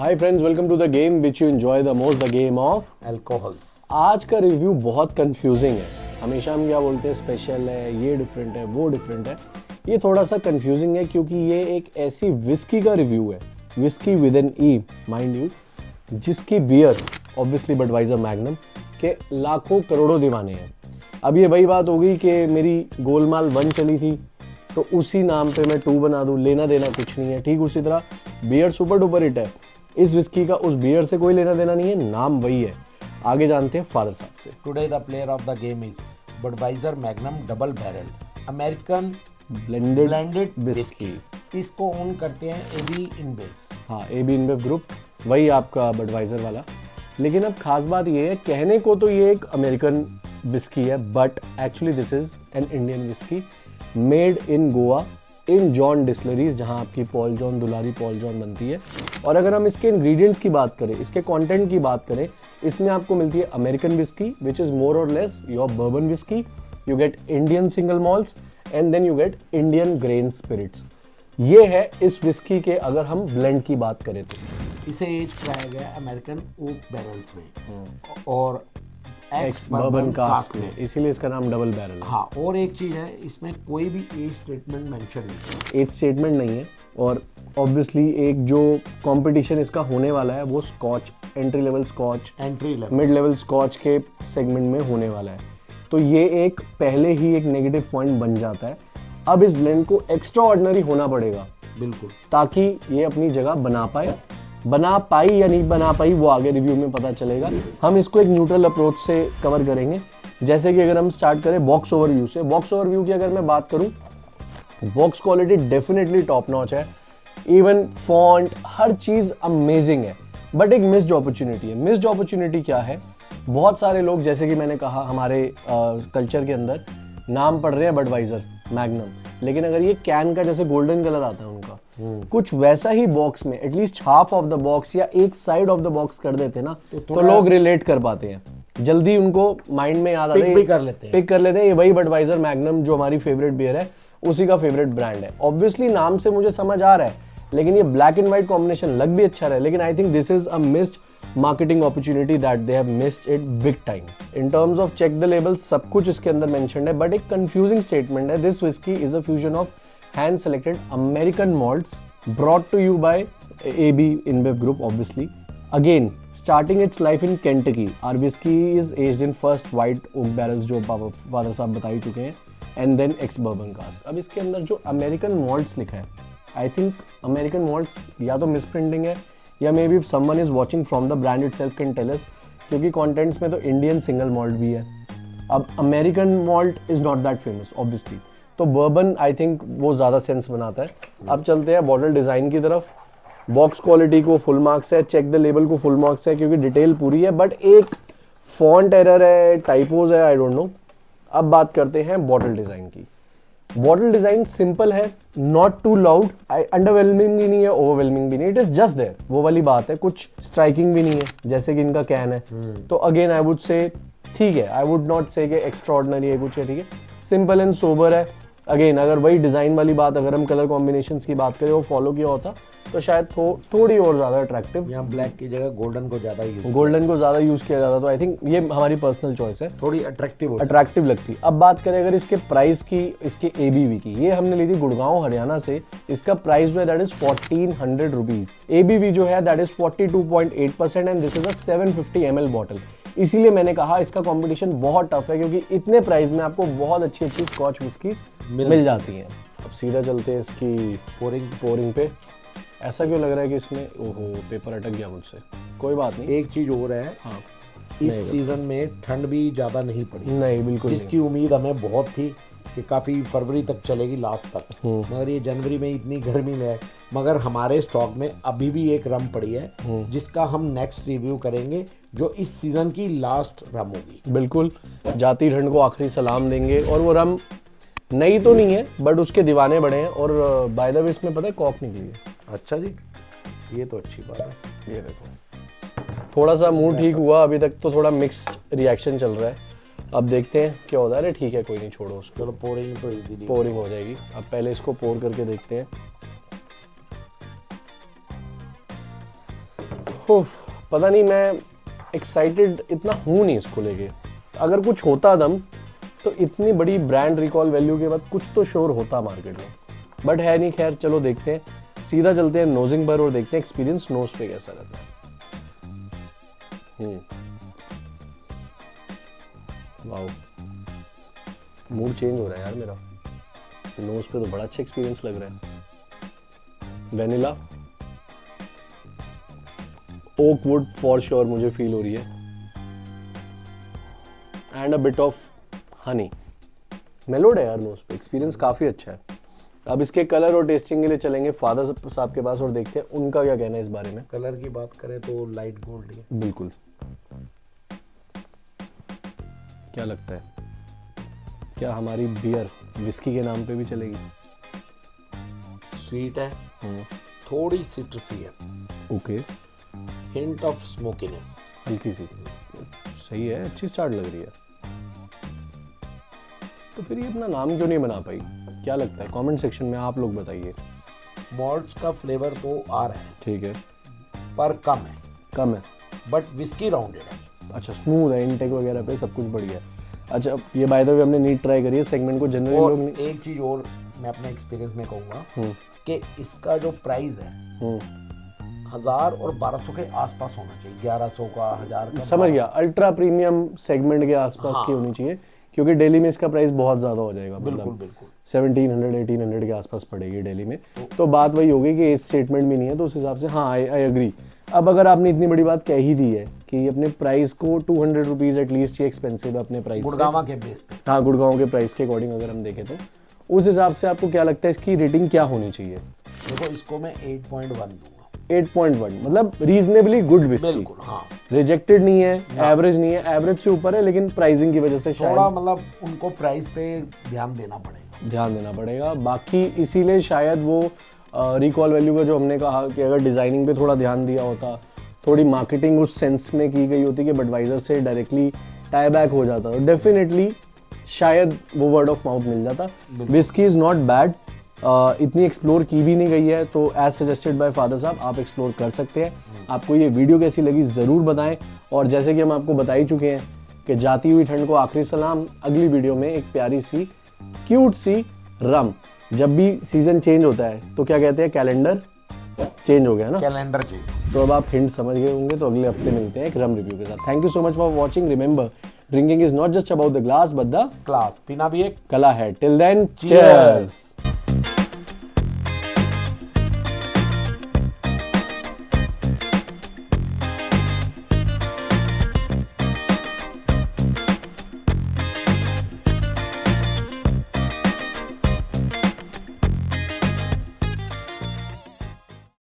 Hi friends, welcome to the game which you enjoy the most, the game of alcohols. आज का review बहुत confusing है। हमेशा हम क्या बोलते हैं, स्पेशल है, ये डिफरेंट है, वो डिफरेंट है। ये थोड़ा सा कंफ्यूजिंग है क्योंकि ये एक ऐसी विस्की का रिव्यू है, whisky with an E mind you, जिसकी बियर ऑब्वियसली बडवाइजर मैग्नम के लाखों करोड़ों दीवाने हैं। अब ये वही बात होगी कि मेरी गोलमाल 1 चली थी तो उसी नाम पे मैं 2 बना दूं, लेना देना कुछ नहीं है। ठीक उसी तरह बियर सुपर डुपर हिट है, इस विस्की का उस बियर से कोई लेना देना नहीं है, नाम वही है। आगे जानते हैं फादर साहब से। Today the player of the game is Budweiser magnum double barrel American blended whisky. इसको ओन करते हैं एबी इनबेव्स। हाँ, एबी इनबेव ग्रुप, वही आपका बडवाइजर वाला। लेकिन अब खास बात ये है, कहने को तो ये एक अमेरिकन विस्की है, but actually this is an Indian whisky made in Goa in John Distilleries, जहां आपकी पॉल जॉन, दुलारी पॉल जॉन बनती है। और अगर हम इसके इंग्रेडिएंट्स की बात करें, इसके कंटेंट की बात करें, इसमें आपको मिलती है American whisky which is more और less your bourbon whisky, you get Indian single malts and then you get Indian grain spirits. ये है इस विस्की के अगर हम ब्लेंड की बात करें तो। इसे एज कराया गया अमेरिकन ओक बैरल्स में और एक्स बर्बन कास्क में, इसीलिए इसका नाम डबल बैरल है। हाँ, और एक चीज है, इसमें कोई भी एज स्टेटमेंट मेंशन नहीं है। एज स्टेटमेंट नहीं है। और ऑब्वियसली एक जो कंपटीशन इसका होने वाला है वो scotch, entry level scotch, mid level scotch के सेगमेंट में होने वाला है। तो ये एक पहले ही एक नेगेटिव पॉइंट बन जाता है। अब इस ब्लेंड को एक्स्ट्रा ऑर्डिनरी होना पड़ेगा बिल्कुल, ताकि ये अपनी जगह बना पाए। बना पाई या नहीं बना पाई वो आगे रिव्यू में पता चलेगा। हम इसको एक न्यूट्रल अप्रोच से कवर करेंगे। जैसे कि अगर हम स्टार्ट करें बॉक्स ओवरव्यू से, बॉक्स ओवरव्यू की अगर मैं बात करूं, box quality definitely top notch है। इवन फॉन्ट, हर चीज अमेजिंग है। बट एक मिस्ड अपॉर्चुनिटी है। मिस्ड अपॉर्चुनिटी क्या है, बहुत सारे लोग, जैसे कि मैंने कहा, हमारे कल्चर के अंदर नाम पढ़ रहे हैं बडवाइजर मैग्नम, लेकिन अगर ये कैन का जैसे गोल्डन कलर आता है उनका, कुछ वैसा ही बॉक्स में at least half of the box या एक साइड ऑफ द बॉक्स कर देते ना, तो लोग रिलेट कर पाते हैं, जल्दी उनको माइंड में याद आता है, पिक कर लेते हैं। ये वही बडवाइजर मैग्नम जो हमारी फेवरेट बियर है, उसी का फेवरेट ब्रांड है। ऑब्वियसली नाम से मुझे समझ आ रहा है, लेकिन ये ब्लैक एंड व्हाइट कॉम्बिनेशन लग भी अच्छा रहा है, लेकिन I think this is a missed marketing opportunity that they have missed it big time. In terms of check the label, सब कुछ इसके अंदर मेंशन्ड है, बट एक कंफ्यूजिंग स्टेटमेंट है। This whisky is a fusion of hand selected American malts brought to you by AB InBev Group, obviously. Again, starting its life in Kentucky, our whiskey is aged in first white oak barrels, जो father साहब बता ही चुके हैं, and then ex bourbon cask. अब इसके अंदर जो American malts लिखा है, आई थिंक अमेरिकन मॉल्ट्स या तो मिसप्रिंटिंग है या maybe someone is watching from the brand itself can tell us, क्योंकि कॉन्टेंट्स में तो इंडियन सिंगल मॉल्ट भी है। अब American malt is not that famous obviously, तो बर्बन आई थिंक वो ज़्यादा सेंस बनाता है। अब चलते हैं बॉटल डिज़ाइन की तरफ। बॉक्स क्वालिटी को फुल मार्क्स है, चेक द लेबल को फुल मार्क्स है क्योंकि डिटेल पूरी है, बट एक फॉन्ट एरर है, टाइपोज है, आई डोंट नो। अब बात करते हैं बॉटल डिज़ाइन की। बॉटल डिज़ाइन सिंपल है, नॉट टू लाउड, अंडरवेलमिंग भी नहीं है, ओवरवेलमिंग भी नहीं, इट इज जस्ट देयर, वो वाली बात है। कुछ स्ट्राइकिंग भी नहीं है जैसे कि इनका कैन है, तो अगेन आई वुड से ठीक है, आई वुड नॉट से कि एक्स्ट्रा ऑर्डिनरी है कुछ है, ठीक है, सिंपल एंड सोबर है। अगेन अगर वही डिज़ाइन वाली बात, अगर हम कलर कॉम्बिनेशंस की बात करें, वो फॉलो किया होता तो शायद थोड़ी और ज़्यादा अट्रैक्टिव, यहाँ ब्लैक की जगह गोल्डन को ज़्यादा यूज़ किया जाता, तो आई थिंक ये हमारी पर्सनल चॉइस है, थोड़ी अट्रैक्टिव लगती। अब बात करें अगर इसके प्राइस की, इसके ABV की, ये हमने ली थी गुड़गांव हरियाणा से। इसका प्राइस जो है दैट इज 1400 रुपीज़। ABV जो है that is 42.8% and this is a 750 ml bottle. इसीलिए मैंने कहा इसका कंपटीशन बहुत टफ है, क्योंकि इतने प्राइस में आपको बहुत अच्छी अच्छी स्कॉच विस्कीज मिल जाती हैं। अब सीधा चलते हैं इसकी पोरिंग पे। ऐसा क्यों लग रहा है कि इसमें, ओहो पेपर अटक गया मुझसे, कोई बात नहीं। एक चीज और है, हाँ, इस सीजन में ठंड भी ज्यादा नहीं पड़ी, नहीं बिल्कुल, जिसकी उम्मीद हमें बहुत थी कि काफ़ी फरवरी तक चलेगी, लास्ट तक, मगर ये जनवरी में इतनी गर्मी में है। मगर हमारे स्टॉक में अभी भी एक रम पड़ी है जिसका हम नेक्स्ट रिव्यू करेंगे, जो इस सीजन की लास्ट रम होगी। बिल्कुल, जाती ठंड को आखिरी सलाम देंगे। और वो रम नई तो नहीं है, बट उसके दीवाने बड़े हैं। और बाय द वे इसमें पता है कॉक निकली है। अच्छा जी, ये तो अच्छी बात है। ये देखो, थोड़ा सा मुंह ठीक हुआ, अभी तक तो थोड़ा मिक्स्ड रिएक्शन चल रहा है। अब देखते हैं क्या होता है। अरे ठीक है, कोई नहीं, छोड़ो उसको, चलो पोरिंग तो इजीली पोरिंग हो जाएगी। अब पहले इसको पोर करके देखते हैं। पता नहीं, मैं एक्साइटेड इतना हूँ नहीं इसको लेके। अगर कुछ होता दम तो इतनी बड़ी ब्रांड रिकॉल वैल्यू के बाद कुछ तो श्योर होता मार्केट में, बट है नहीं। खैर चलो देखते हैं, सीधा चलते हैं नोजिंग पर और देखते हैं एक्सपीरियंस नोज पे कैसा रहता है। वाओ, मूड चेंज हो रहा है यार मेरा। नोज पे तो बड़ा अच्छा एक्सपीरियंस लग रहा है। Vanilla, oak wood for sure मुझे फील हो रही है, and a bit of honey. Mellowed है यार नोज पे, एक्सपीरियंस काफी अच्छा है। अब इसके कलर और टेस्टिंग के लिए चलेंगे फादर साहब के पास और देखते हैं उनका क्या कहना है इस बारे में। कलर की बात करें तो लाइट गोल्ड है। बिल्कुल। क्या लगता है, क्या हमारी बियर विस्की के नाम पे भी चलेगी? स्वीट है, थोड़ी सिट्रसी है, ओके, हिंट ऑफ स्मोकीनेस, हल्की सी। सही है, अच्छी स्टार्ट लग रही है। तो फिर ये अपना नाम क्यों नहीं बना पाई? क्या लगता है? कमेंट सेक्शन में आप लोग बताइए। मॉल्ट्स का फ्लेवर तो आ रहा है, ठीक है, पर कम है, कम है। बट विस्की राउंडेड है। अच्छा, स्मूथ है, इनटेक वगैरह पे सब कुछ बढ़िया है। अच्छा, ये बाय द वे हमने नीट ट्राई करी है, सेगमेंट को जनरली और लोग नहीं। एक चीज और मैं अपने एक्सपीरियंस में कहूँगा कि इसका जो प्राइस है 1000 और 1200 के आसपास होना चाहिए, 1100 का, 1000 का। समझ गया, अल्ट्रा प्रीमियम सेगमेंट के आसपास की होनी चाहिए, क्योंकि दिल्ली में इसका प्राइस बहुत ज़्यादा हो जाएगा। बिल्कुल मतलब बिल्कुल 1700 1800 के आसपास पड़ेगी दिल्ली में। तो बात वही होगी कि एज स्टेटमेंट भी नहीं है, तो उस हिसाब से हाँ, आई एग्री। अब अगर आपने इतनी बड़ी बात कह ही दी है कि अपने प्राइस को 200 रुपीज़ एटलीस्ट ये एक्सपेंसिव है अपने प्राइस से। गुड़गांव के बेस पे। हाँ, गुड़गांव के प्राइस के अकॉर्डिंग अगर हम देखें तो उस हिसाब से आपको क्या लगता है इसकी रेटिंग क्या होनी चाहिए? देखो, इसको मैं 8.1 दूंगा। 8.1 मतलब रीजनेबली गुड विस्की। बिल्कुल, हाँ। रिजेक्टेड नहीं है, एवरेज नहीं है, एवरेज से ऊपर है, लेकिन प्राइसिंग की वजह से थोड़ा शायद मतलब उनको प्राइस पे ध्यान देना पड़ेगा। ध्यान देना पड़ेगा। बाकी इसीलिए शायद वो रिकॉल वैल्यू का जो हमने कहा कि अगर डिजाइनिंग पे थोड़ा ध्यान दिया होता, थोड़ी मार्केटिंग उस सेंस में की गई होती कि बडवाइजर से डायरेक्टली टाई बैक हो जाता, तो डेफिनेटली शायद वो वर्ड ऑफ माउथ मिल जाता। विस्की इज नॉट बैड, इतनी एक्सप्लोर की भी नहीं गई है, तो एज सजेस्टेड बाय फादर साहब आप एक्सप्लोर कर सकते हैं। आपको ये वीडियो कैसी लगी ज़रूर बताएं, और जैसे कि हम आपको बता ही चुके हैं कि जाती हुई ठंड को आखिरी सलाम। अगली वीडियो में एक प्यारी सी क्यूट सी रम, जब भी सीजन चेंज होता है तो क्या कहते हैं, कैलेंडर चेंज हो गया ना, कैलेंडर चाहिए। तो अब आप हिंट समझ गए होंगे। तो अगले हफ्ते मिलते हैं एक रम रिव्यू के साथ। Thank you so much for watching. Remember, drinking is not just about the glass but the class, पीना भी एक कला है। Till then, Cheers! cheers!